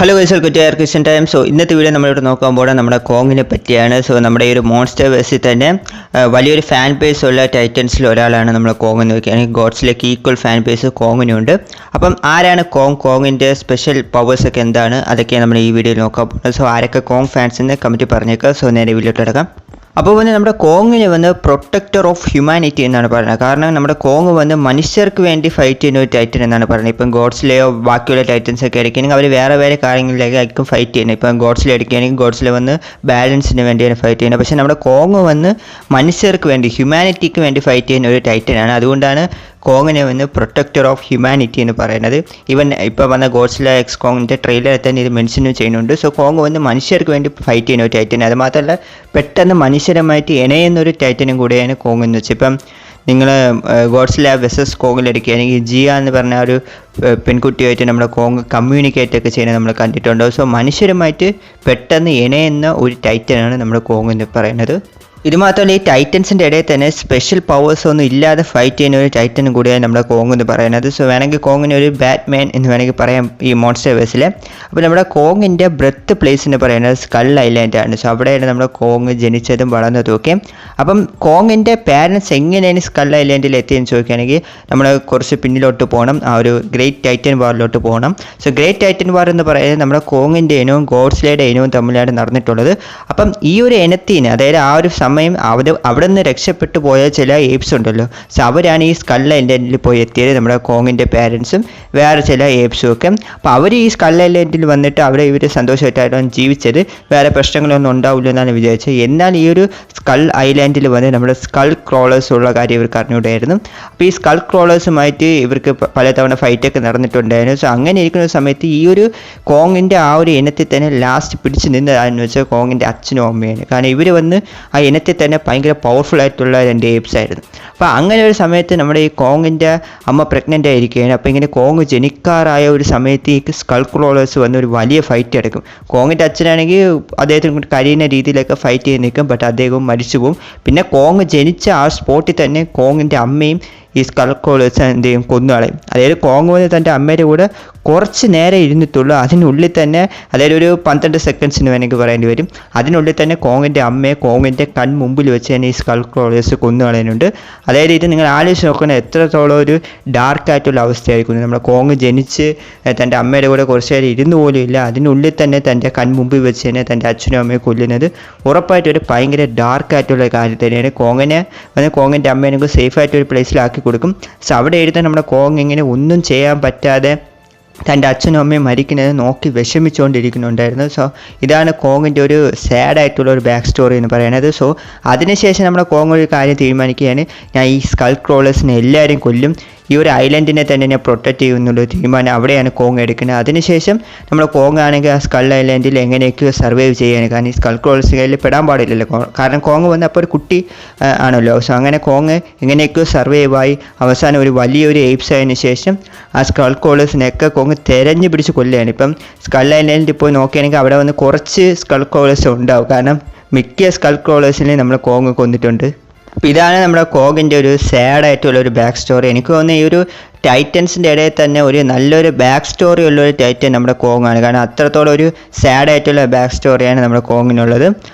Hello guys, welcome to Christian time. So ഇന്നത്തെ video നമ്മളിവിടെ നോക്കാൻ പോകുന്നത് നമ്മുടെ കോങ്ങിനെ പറ്റിയാണ്. സോ നമ്മുടെ ഈ ഒരു മോൺസ്റ്റർ വേഴ്സിൽ തന്നെ വലിയൊരു ഫാൻ ബേസ് ഉള്ള ടൈറ്റൻസിൽ ഒരാളാണ് നമ്മുടെ കോങ് എന്ന് നോക്കുകയാണെങ്കിൽ ഗോഡ്സിലേക്ക് ഈക്വൽ ഫാൻ ബേസ് കോങ്ങിനുണ്ട്. അപ്പം ആരാണ് കോങ്ങിൻ്റെ സ്പെഷ്യൽ പവേഴ്സൊക്കെ എന്താണ് അതൊക്കെയാണ് നമ്മൾ ഈ വീഡിയോയിൽ നോക്കാൻ പോകുന്നത്. സോ ആരൊക്കെ കോങ് ഫാൻസ് എന്ന് കമൻറ്റ് പറഞ്ഞേക്കുക. സോ നേരെ വീഡിയോട്ട് കിടക്കാം. അപ്പോൾ നമ്മുടെ കോങ്ങിന് പ്രൊട്ടക്ടർ ഓഫ് ഹ്യൂമാനിറ്റി എന്നാണ് പറയുന്നത്. കാരണം നമ്മുടെ കോങ് മനുഷ്യർക്ക് വേണ്ടി ഫൈറ്റ് ചെയ്യുന്ന ഒരു ടൈറ്റൻ എന്നാണ് പറയുന്നത്. ഇപ്പം ഗോഡ്സിലെയോ ബാക്കിയുള്ള ടൈറ്റൻസ് ഒക്കെ എടുക്കുകയാണെങ്കിൽ അവർ വേറെ കാര്യങ്ങളിലേക്കായിരിക്കും ഫൈറ്റ് ചെയ്യുന്നത്. ഇപ്പം ഗോഡ്സിലെ എടുക്കുകയാണെങ്കിൽ ഗോഡ്സിലെ ബാലൻസിന് വേണ്ടിയാണ് ഫൈറ്റ് ചെയ്യുന്നത്. പക്ഷേ നമ്മുടെ കോങ് മനുഷ്യർക്ക് വേണ്ടി ഹ്യൂമാനിറ്റിക്ക് വേണ്ടി ഫൈറ്റ് ചെയ്യുന്ന ഒരു ടൈറ്റനാണ്. അതുകൊണ്ടാണ് കോങ്ങിനെ പ്രൊട്ടക്ടർ ഓഫ് ഹ്യൂമാനിറ്റി എന്ന് പറയുന്നത്. ഇവൻ ഇപ്പോൾ വന്ന ഗോഡ്സില എക്സ് കോങ്ങിൻ്റെ ട്രെയിലറിൽ തന്നെ ഇത് മെൻഷനും ചെയ്യുന്നുണ്ട്. സോ കോങ് മനുഷ്യർക്ക് വേണ്ടി ഫൈറ്റ് ചെയ്യുന്ന ഒരു ടൈറ്റൻ. അത് മാത്രമല്ല പെട്ടെന്ന് മനുഷ്യരുമായിട്ട് ഇണയുന്നൊരു ടൈറ്റനും കൂടെയാണ് കോങ് എന്ന് വെച്ചാൽ. ഇപ്പം നിങ്ങൾ ഗോഡ്സില വെസസ് കോങ്ങിലെടുക്കുകയാണെങ്കിൽ ജിയ എന്ന് പറഞ്ഞ ഒരു പെൺകുട്ടിയായിട്ട് നമ്മുടെ കോങ് കമ്മ്യൂണിക്കേറ്റ് ഒക്കെ ചെയ്യുന്നത് നമ്മൾ കണ്ടിട്ടുണ്ട്. സോ മനുഷ്യരുമായിട്ട് പെട്ടെന്ന് ഇണയുന്ന ഒരു ടൈറ്റനാണ് നമ്മുടെ കോങ് എന്ന് പറയുന്നത്. ഇത് മാത്രമല്ല ഈ ടൈറ്റൻസിൻ്റെ ഇടയിൽ തന്നെ സ്പെഷ്യൽ പവേഴ്സ് ഒന്നും ഇല്ലാതെ ഫൈറ്റ് ചെയ്യുന്ന ഒരു ടൈറ്റനും കൂടിയാണ് നമ്മുടെ കോങ് എന്ന് പറയുന്നത്. സോ വേണമെങ്കിൽ കോങ്ങിന് ഒരു ബാറ്റ്മാൻ എന്ന് വേണമെങ്കിൽ പറയാം ഈ മോൺസ്റ്റർ വേഴ്സിൽ. അപ്പോൾ നമ്മുടെ കോങ്ങിൻ്റെ ബ്രെത്ത് പ്ലേസ് എന്ന് പറയുന്നത് സ്കൾ ഐലാൻഡാണ്. സോ അവിടെയാണ് നമ്മുടെ കോങ് ജനിച്ചതും വളർന്നതും ഒക്കെ. അപ്പം കോങ്ങിൻ്റെ പാരൻസ് എങ്ങനെയാണ് സ്കൾ ഐലാൻഡിൽ എത്തിയെന്ന് ചോദിക്കുകയാണെങ്കിൽ നമ്മൾ കുറച്ച് പിന്നിലോട്ട് പോകണം, ആ ഒരു ഗ്രേറ്റ് ടൈറ്റൻ വാറിലോട്ട് പോകണം. സോ ഗ്രേറ്റ് ടൈറ്റൻ വാർ എന്ന് പറയുന്നത് നമ്മുടെ കോങ്ങിൻ്റെ ഇനവും ഗോഡ്സ്ലയുടെ ഇനവും തമ്മിലാണ് നടന്നിട്ടുള്ളത്. അപ്പം ഈ ഒരു ഇനത്തിന് അതായത് ആ ഒരു സമയം അവിടെ നിന്ന് രക്ഷപ്പെട്ടു പോയ ചില ഏപ്സ് ഉണ്ടല്ലോ. സോ അവരാണ് ഈ സ്കൾ ഐലൻഡിൽ പോയി എത്തിയത്, നമ്മുടെ കോങ്ങിൻ്റെ പാരൻസും വേറെ ചില ഏപ്സും ഒക്കെ. അപ്പോൾ അവർ ഈ സ്കൾ ഐലൻഡിൽ വന്നിട്ട് അവിടെ ഇവർ സന്തോഷമായിട്ടാണ് ജീവിച്ചത്, വേറെ പ്രശ്നങ്ങളൊന്നും ഉണ്ടാവില്ല എന്നാണ് വിചാരിച്ചത്. എന്നാൽ ഈ ഒരു സ്കൾ ഐലാൻഡിൽ നമ്മുടെ സ്കൾ ക്രോളേഴ്സ് ഉള്ള കാര്യം ഇവർക്ക് അറിഞ്ഞുകൂടായിരുന്നു. അപ്പോൾ ഈ സ്കൾ ക്രോളേഴ്സുമായിട്ട് ഇവർക്ക് പലതവണ ഫൈറ്റൊക്കെ നടന്നിട്ടുണ്ടായിരുന്നു. സോ അങ്ങനെ ഇരിക്കുന്ന സമയത്ത് ഈ ഒരു കോങ്ങിൻ്റെ ആ ഒരു ഇനത്തിൽ തന്നെ ലാസ്റ്റ് പിടിച്ച് നിന്നതാണെന്ന് വെച്ചാൽ കോങ്ങിൻ്റെ അച്ഛനും അമ്മയാണ്. കാരണം ഇവർ ആ ഇനത്തിൽ തന്നെ ഭയങ്കര പവർഫുൾ ആയിട്ടുള്ള രണ്ട് ഏപ്സ് ആയിരുന്നു. അപ്പോൾ അങ്ങനെ ഒരു സമയത്ത് നമ്മുടെ ഈ കോങ്ങിൻ്റെ അമ്മ പ്രഗ്നൻ്റ് ആയിരിക്കുകയാണ്. അപ്പോൾ ഇങ്ങനെ കോങ് ജനിക്കാറായ ഒരു സമയത്ത് ഈ സ്കൾ ക്രോളേഴ്സ് ഒരു വലിയ ഫൈറ്റ് എടുക്കും. കോങ്ങിൻ്റെ അച്ഛനാണെങ്കിൽ അദ്ദേഹത്തിന് കഴിയുന്ന രീതിയിലൊക്കെ ഫൈറ്റ് ചെയ്ത് നിൽക്കും, ബട്ട് അദ്ദേഹവും മരിച്ചു പോകും. പിന്നെ കോങ് ജനിച്ച ആ സ്പോട്ടിൽ തന്നെ കോങ്ങിൻ്റെ അമ്മയും ഈ സ്കൾ ക്രോളേഴ്സ് എന്ത് ചെയ്യും, കൊന്നുകളയും. അതായത് കോങ് തൻ്റെ അമ്മയുടെ കൂടെ കുറച്ച് നേരെ ഇരുന്നിട്ടുള്ളൂ. അതിനുള്ളിൽ തന്നെ അതായത് ഒരു 12 സെക്കൻഡ്സിന് വേണമെങ്കിൽ പറയേണ്ടി വരും. അതിനുള്ളിൽ തന്നെ കോങ്ങിൻ്റെ അമ്മയെ കോങ്ങിൻ്റെ മുമ്പിൽ വെച്ച് തന്നെ ഈ സ്കൾ ക്രോളേഴ്സ് കൊന്നുകളയുന്നുണ്ട്. അതായത് ഇത് നിങ്ങൾ ആലോചിച്ച് നോക്കണം എത്രത്തോളം ഒരു ഡാർക്കായിട്ടുള്ള അവസ്ഥയായിരിക്കും. നമ്മുടെ കോങ് ജനിച്ച് തൻ്റെ അമ്മയുടെ കൂടെ കുറച്ച് നേരം ഇരുന്ന് പോലും ഇല്ല, അതിനുള്ളിൽ തന്നെ തൻ്റെ മുമ്പിൽ വെച്ച് തന്നെ തൻ്റെ അച്ഛനും അമ്മയെ കൊല്ലുന്നത് ഉറപ്പായിട്ടൊരു ഭയങ്കര ഡാർക്കായിട്ടുള്ള കാര്യം തന്നെയാണ്. കോങ്ങിൻ്റെ അമ്മേനെ സേഫായിട്ടൊരു പ്ലേസിലാക്കി കൊടുക്കും. സോ അവിടെ എഴുതാൻ നമ്മുടെ കോങ് ഇങ്ങനെ ഒന്നും ചെയ്യാൻ പറ്റാതെ തൻ്റെ അച്ഛനും അമ്മയും മരിക്കുന്നത് നോക്കി വിഷമിച്ചുകൊണ്ടിരിക്കുന്നുണ്ടായിരുന്നു. സോ ഇതാണ് കോങ്ങിൻ്റെ ഒരു സാഡായിട്ടുള്ള ഒരു ബാക്ക് സ്റ്റോറി എന്ന് പറയുന്നത്. സോ അതിനുശേഷം നമ്മുടെ കോങ് ഒരു കാര്യം തീരുമാനിക്കുകയാണ്, ഞാൻ ഈ സ്കൾ ക്രോളേഴ്സിനെ എല്ലാവരും കൊല്ലും, ഈ ഒരു ഐലൻഡിനെ തന്നെ ഞാൻ പ്രൊട്ടക്റ്റ് ചെയ്യുന്നുള്ള തീരുമാനം അവിടെയാണ് കോങ് എടുക്കുന്നത്. അതിനുശേഷം നമ്മുടെ കോങ് ആണെങ്കിൽ ആ സ്കൾ ഐലൻഡിൽ എങ്ങനെയൊക്കെയോ സർവൈവ് ചെയ്യാണ്. കാരണം ഈ സ്കൾ ക്രോളേഴ്സ് കയ്യിൽ പെടാൻ പാടില്ലല്ലോ, കാരണം കോങ് അപ്പോൾ ഒരു കുട്ടി ആണല്ലോ. സോ അങ്ങനെ കോങ് എങ്ങനെയൊക്കെയോ സർവൈവായി അവസാനം ഒരു വലിയൊരു എയ്പ്സ് ആയതിനു ശേഷം ആ സ്കൾ ക്രോളേഴ്സിനെയൊക്കെ കോങ് തെരഞ്ഞു പിടിച്ച് കൊല്ലുകയാണ്. ഇപ്പം സ്കൾ ഐലൻഡിൽ പോയി നോക്കുകയാണെങ്കിൽ അവിടെ കുറച്ച് സ്കൾ ക്രോളേഴ്സ് ഉണ്ടാവും, കാരണം മിക്ക സ്കൾ ക്രോളേഴ്സിനെ നമ്മൾ കോങ് കൊന്നിട്ടുണ്ട്. അപ്പോൾ ഇതാണ് നമ്മുടെ കോങ്ങിൻ്റെ ഒരു സാഡായിട്ടുള്ള ഒരു ബാക്ക് സ്റ്റോറി. എനിക്ക് തോന്നുന്നു ഈ ഒരു ടൈറ്റൻസിൻ്റെ ഇടയിൽ തന്നെ ഒരു നല്ലൊരു ബാക്ക് സ്റ്റോറി ഉള്ളൊരു ടൈറ്റൻ നമ്മുടെ കോങ്ങാണ്. കാരണം അത്രത്തോളം ഒരു സാഡായിട്ടുള്ള ബാക്ക് സ്റ്റോറിയാണ് നമ്മുടെ കോങ്ങിനുള്ളത്.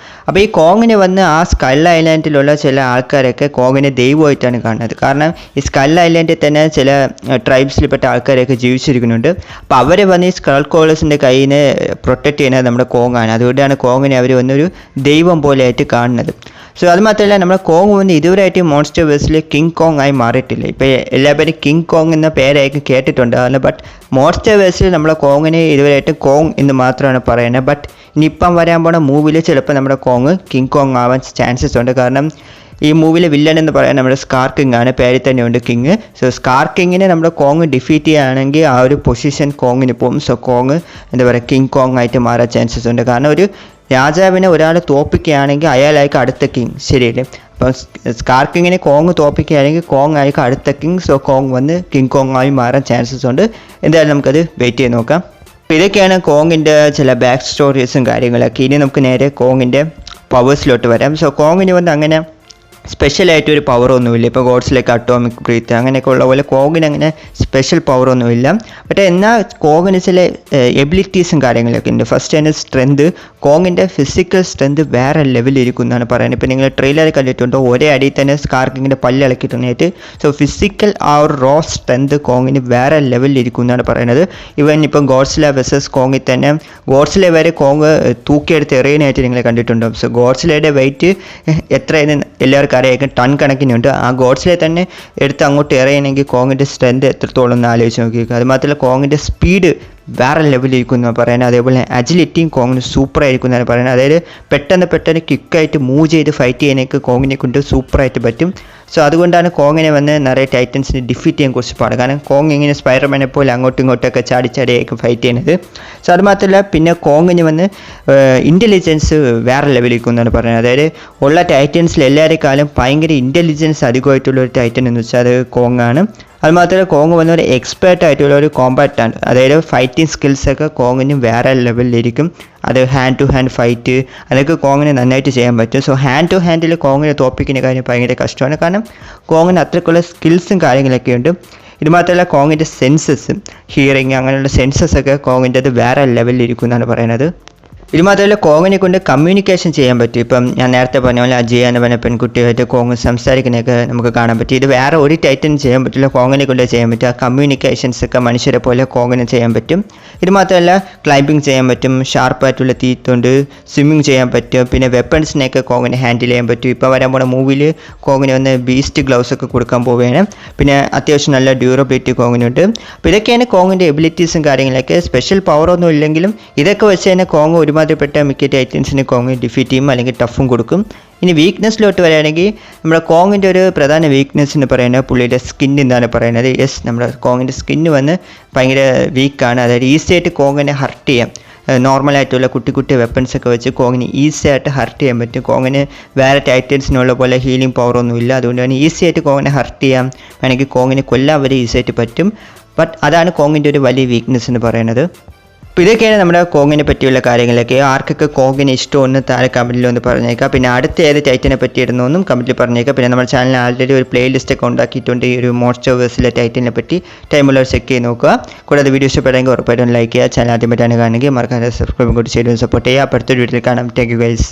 അപ്പോൾ ഈ കോങ്ങിന് ആ സ്കൾ ഐലാൻഡിലുള്ള ചില ആൾക്കാരൊക്കെ കോങ്ങിനെ ദൈവമായിട്ടാണ് കാണുന്നത്. കാരണം ഈ സ്കൾ ഐലാൻഡിൽ തന്നെ ചില ട്രൈബ്സിൽപ്പെട്ട ആൾക്കാരൊക്കെ ജീവിച്ചിരിക്കുന്നുണ്ട്. അപ്പോൾ അവർ ഈ സ്കൾ ക്രോളേഴ്സിൻ്റെ കയ്യിൽ നിന്ന് പ്രൊട്ടക്റ്റ് ചെയ്യുന്നത് നമ്മുടെ കോങ്ങാണ്. അതുകൊണ്ടാണ് കോങ്ങിനെ അവർ ഒരു ദൈവം പോലെയായിട്ട് കാണുന്നത്. സോ അത് മാത്രമല്ല നമ്മുടെ കോങ് ഇതുവരെയായിട്ട് മോൺസ്റ്റർ വേഴ്സിൽ കിങ് കോങ് ആയി മാറിയിട്ടില്ല. ഇപ്പോൾ എല്ലാവരും കിങ് കോങ് എന്ന പേരായിരിക്കും കേട്ടിട്ടുണ്ട്, ബട്ട് മോൺസ്റ്റർ വേഴ്സിൽ നമ്മളെ കോങ്ങിനെ ഇതുവരെയായിട്ട് കോങ് എന്ന് മാത്രമാണ് പറയുന്നത്. ബട്ട് ഇനിയിപ്പം വരാൻ പോണ മൂവിൽ ചിലപ്പോൾ നമ്മുടെ കോങ് കിങ് കോങ് ആവാൻ ചാൻസസ് ഉണ്ട്. കാരണം ഈ മൂവിലെ വില്ലൻ എന്ന് പറയാൻ നമ്മുടെ സ്കാർ കിങ് ആണ്, പേരിൽ തന്നെയുണ്ട് കിങ്. സോ സ്കാർ കിങ്ങിനെ നമ്മുടെ കോങ് ഡിഫീറ്റ് ചെയ്യുകയാണെങ്കിൽ ആ ഒരു പൊസിഷൻ കോങ്ങിന് പോകും. സോ കോങ് കിങ് കോങ് ആയിട്ട് മാറാൻ ചാൻസസ് ഉണ്ട്. കാരണം ഒരു രാജാവിനെ ഒരാൾ തോപ്പിക്കുകയാണെങ്കിൽ അയാളായിരിക്കും അടുത്ത കിങ്, ശരിയല്ലേ? അപ്പം സ്കാർ കിങ്ങിനെ കോങ് തോപ്പിക്കുകയാണെങ്കിൽ കോങ് ആയിരിക്കും അടുത്ത king. So Kong king Kong ആയി മാറാൻ ചാൻസസ് ഉണ്ട്. എന്തായാലും നമുക്കത് വെയിറ്റ് ചെയ്ത് നോക്കാം. അപ്പോൾ ഇതൊക്കെയാണ് കോങ്ങിൻ്റെ ചില ബാക്ക് സ്റ്റോറീസും കാര്യങ്ങളൊക്കെ. ഇനി നമുക്ക് നേരെ കോങ്ങിൻ്റെ പവേഴ്സിലോട്ട് വരാം. സോ കോങ്ങിന് അങ്ങനെ സ്പെഷ്യലായിട്ട് ഒരു പവറൊന്നുമില്ല. ഇപ്പോൾ ഗോഡ്സിലേക്ക് അറ്റോമിക് ബ്രീത്ത് അങ്ങനെയൊക്കെ ഉള്ള പോലെ കോങ്ങിന് അങ്ങനെ സ്പെഷ്യൽ പവറൊന്നുമില്ല. പക്ഷേ എന്നാൽ കോങ്ങിന് ചില എബിലിറ്റീസും കാര്യങ്ങളൊക്കെ ഉണ്ട്. ഫസ്റ്റ് തന്നെ സ്ട്രെങ്ത്. കോങ്ങിൻ്റെ ഫിസിക്കൽ സ്ട്രെങ്ത് വേറെ ലെവലിരിക്കും എന്നാണ് പറയുന്നത്. ഇപ്പോൾ നിങ്ങൾ ട്രെയിലർ കണ്ടിട്ടുണ്ടോ, ഒരേ അടിയിൽ തന്നെ സ്കാർക്കിങ്ങിൻ്റെ പല്ലിളക്കിയിട്ടുണ്ടായിട്ട്. സോ ഫിസിക്കൽ ആ ഒരു റോ സ്ട്രെങ്ത് കോങ്ങിന് വേറെ ലെവലിലിരിക്കും എന്നാണ് പറയുന്നത്. ഇവൻ ഇപ്പം ഗോഡ്സില വെസസ് കോങ്ങിൽ തന്നെ ഗോഡ്സില വരെ കോങ് തൂക്കിയെടുത്ത് എറിയാനായിട്ട് നിങ്ങൾ കണ്ടിട്ടുണ്ടോ. സോ ഗോഡ്സിലയുടെ വെയിറ്റ് എത്രയെന്ന് എല്ലാവർക്കും അറിയാം, ടൺ കണക്കിനുണ്ട്. ആ ഗോഡ്സിലെ തന്നെ എടുത്ത് അങ്ങോട്ട് എറിയണമെങ്കിൽ കോങ്ങിൻ്റെ സ്ട്രെങ്ത് എത്രത്തോളം എന്ന് ആലോചിച്ച് നോക്കിയിരിക്കുക. അതുമാത്രമല്ല കോങ്ങിൻ്റെ സ്പീഡ് വേറെ ലെവലിരിക്കും എന്ന് പറയുന്നത്. അതേപോലെ അജിലിറ്റിയും കോങ്ങിന് സൂപ്പറായിരിക്കും എന്നാണ് പറയുന്നത്. അതായത് പെട്ടെന്ന് ക്വിക്കായിട്ട് മൂവ് ചെയ്ത് ഫൈറ്റ് ചെയ്യാനൊക്കെ കോങ്ങിനെ കൊണ്ട് സൂപ്പറായിട്ട് പറ്റും. സോ അതുകൊണ്ടാണ് കോങ്ങിനെ വന്ന് നിറയെ ടൈറ്റൻസിനെ ഡിഫീറ്റ് ചെയ്യാൻ കുറച്ച് പാട്. കാരണം കോങ് ഇങ്ങനെ സ്പൈഡർമാനെ പോലെ അങ്ങോട്ടും ഇങ്ങോട്ടൊക്കെ ചാടിയായിരിക്കും ഫൈറ്റ് ചെയ്യുന്നത്. സോ അതുമാത്രമല്ല പിന്നെ കോങ്ങിന് വന്ന് ഇൻ്റലിജൻസ് വേറെ ലെവലിരിക്കും എന്നാണ് പറയുന്നത്. അതായത് ഉള്ള ടൈറ്റൻസിൽ എല്ലാവരെക്കാളും ഭയങ്കര ഇൻ്റലിജൻസ് അധികമായിട്ടുള്ള ഒരു ടൈറ്റൻ എന്ന് വെച്ചാൽ അത് കോങ്ങാണ്. അതുമാത്രമല്ല കോങ് വന്ന ഒരു എക്സ്പേർട്ട് ആയിട്ടുള്ള ഒരു കോമ്പാറ്റാണ്. അതായത് ഫൈറ്റിംഗ് സ്കിൽസൊക്കെ കോങ്ങിന് വേറെ ലെവലിലിരിക്കും. അത് ഹാൻഡ് ടു ഹാൻഡ് ഫൈറ്റ് അതൊക്കെ കോങ്ങിന് നന്നായിട്ട് ചെയ്യാൻ പറ്റും. സോ ഹാൻഡ് ടു ഹാൻഡിൽ കോങ്ങിനെ തോൽപ്പിക്കുന്ന കാര്യം ഭയങ്കര കഷ്ടമാണ്. കാരണം കോങ്ങിന് അത്രയ്ക്കുള്ള സ്കിൽസും കാര്യങ്ങളൊക്കെ ഉണ്ട്. ഇത് മാത്രമല്ല കോങ്ങിൻ്റെ സെൻസസ്, ഹിയറിങ് അങ്ങനെയുള്ള സെൻസസൊക്കെ കോങ്ങിൻ്റെ അത് വേറെ ലെവലിലിരിക്കും എന്നാണ് പറയുന്നത്. ഇത് മാത്രമല്ല കോങ്ങിനെ കൊണ്ട് കമ്മ്യൂണിക്കേഷൻ ചെയ്യാൻ പറ്റും. ഇപ്പം ഞാൻ നേരത്തെ പറഞ്ഞ പോലെ അജയ എന്ന് പറഞ്ഞ പെൺകുട്ടിയായിട്ട് കോങ് സംസാരിക്കുന്നതൊക്കെ നമുക്ക് കാണാൻ പറ്റും. ഇത് വേറെ ഒരു ടൈറ്റനും ചെയ്യാൻ പറ്റില്ല, കോങ്ങിനെ കൊണ്ട് ചെയ്യാൻ പറ്റും. ആ കമ്മ്യൂണിക്കേഷൻസ് ഒക്കെ മനുഷ്യരെ പോലെ കോങ്ങിന് ചെയ്യാൻ പറ്റും. ഇത് മാത്രമല്ല ക്ലൈംബിങ് ചെയ്യാൻ പറ്റും, ഷാർപ്പായിട്ടുള്ള തീത്തുണ്ട്, സ്വിമ്മിങ് ചെയ്യാൻ പറ്റും. പിന്നെ വെപ്പൺസിനെയൊക്കെ കോങ്ങിന് ഹാൻഡിൽ ചെയ്യാൻ പറ്റും. ഇപ്പോൾ വരാൻ പോണ മൂവിയിൽ കോങ്ങിന് വന്ന് ബീസ്റ്റ് ഗ്ലൗസ് ഒക്കെ കൊടുക്കാൻ പോവുകയാണ്. പിന്നെ അത്യാവശ്യം നല്ല ഡ്യൂറബിലിറ്റി കോങ്ങിനുണ്ട്. അപ്പോൾ ഇതൊക്കെയാണ് കോങ്ങിൻ്റെ എബിലിറ്റീസും കാര്യങ്ങളൊക്കെ. സ്പെഷ്യൽ പവറൊന്നും ഇല്ലെങ്കിലും ഇതൊക്കെ വെച്ച് തന്നെ കോങ് ഒരുമാതിരിപ്പെട്ട മിക്ക ടൈറ്റൻസിന് കോങ് ഡിഫീറ്റ് ചെയ്യും, അല്ലെങ്കിൽ ടഫും കൊടുക്കും. ഇനി വീക്ക്നെസ്സിലോട്ട് വരികയാണെങ്കിൽ നമ്മുടെ കോങ്ങിൻ്റെ ഒരു പ്രധാന വീക്ക്നെസ് എന്ന് പറയുന്നത് പുള്ളിയുടെ സ്കിൻ എന്നാണ് പറയുന്നത്. യെസ്, നമ്മുടെ കോങ്ങിൻ്റെ സ്കിന്ന് വന്ന് ഭയങ്കര വീക്കാണ്. അതായത് ഈസി ആയിട്ട് കോങ്ങിനെ ഹർട്ട് ചെയ്യാം. നോർമലായിട്ടുള്ള കുട്ടി വെപ്പൺസൊക്കെ വെച്ച് കോങ്ങിന് ഈസി ആയിട്ട് ഹർട്ട് ചെയ്യാൻ പറ്റും. കോങ്ങിന് വേറെ ടൈറ്റൻസിനുള്ള പോലെ ഹീലിംഗ് പവറൊന്നുമില്ല. അതുകൊണ്ടാണ് ഈസി ആയിട്ട് കോങ്ങിനെ ഹർട്ട് ചെയ്യാം, വേണമെങ്കിൽ കോങ്ങിനെ കൊല്ലാൻ വരെ ഈസി ആയിട്ട് പറ്റും. ബട്ട് അതാണ് കോങ്ങിൻ്റെ ഒരു വലിയ വീക്ക്നെസ് എന്ന് പറയുന്നത്. അപ്പോൾ ഇതൊക്കെയാണ് നമ്മുടെ കോങ്ങിനെ പറ്റിയുള്ള കാര്യങ്ങളൊക്കെ. ആർക്കൊക്കെ കോങ്ങിനെ ഇഷ്ടമൊന്ന് താഴെ കമൻറ്റിലൊന്ന് പറഞ്ഞേക്കാം. പിന്നെ അടുത്ത ഏത് ടൈറ്റനെ പറ്റി ഇടുന്നൊന്നും കമൻറ്റിൽ പറഞ്ഞേക്കാം. പിന്നെ നമ്മുടെ ചാനലിൽ ആൾറെഡി ഒരു പ്ലേലിസ്റ്റൊക്കെ ഉണ്ടാക്കിയിട്ടുണ്ട് ഈ ഒരു മോൺസ്റ്റേഴ്സിലെ ടൈറ്റനെ പറ്റി. ടൈമുള്ളവർ ചെക്ക് ചെയ്ത് നോക്കുക. കൂടാതെ വീഡിയോ ഇഷ്ടപ്പെടുമെങ്കിൽ ഉറപ്പായിട്ടും ലൈക്ക് ചെയ്യുക. ചാനൽ ആദ്യമായിട്ടാണ് കാണുമെങ്കിൽ മറക്കാതെ സബ്സ്ക്രൈബ് കൂടി ചെയ്ത് സപ്പോർട്ട് ചെയ്യുക. അപ്പോൾ അടുത്തൊരു വീഡിയോയിൽ കാണാം. Thank you guys.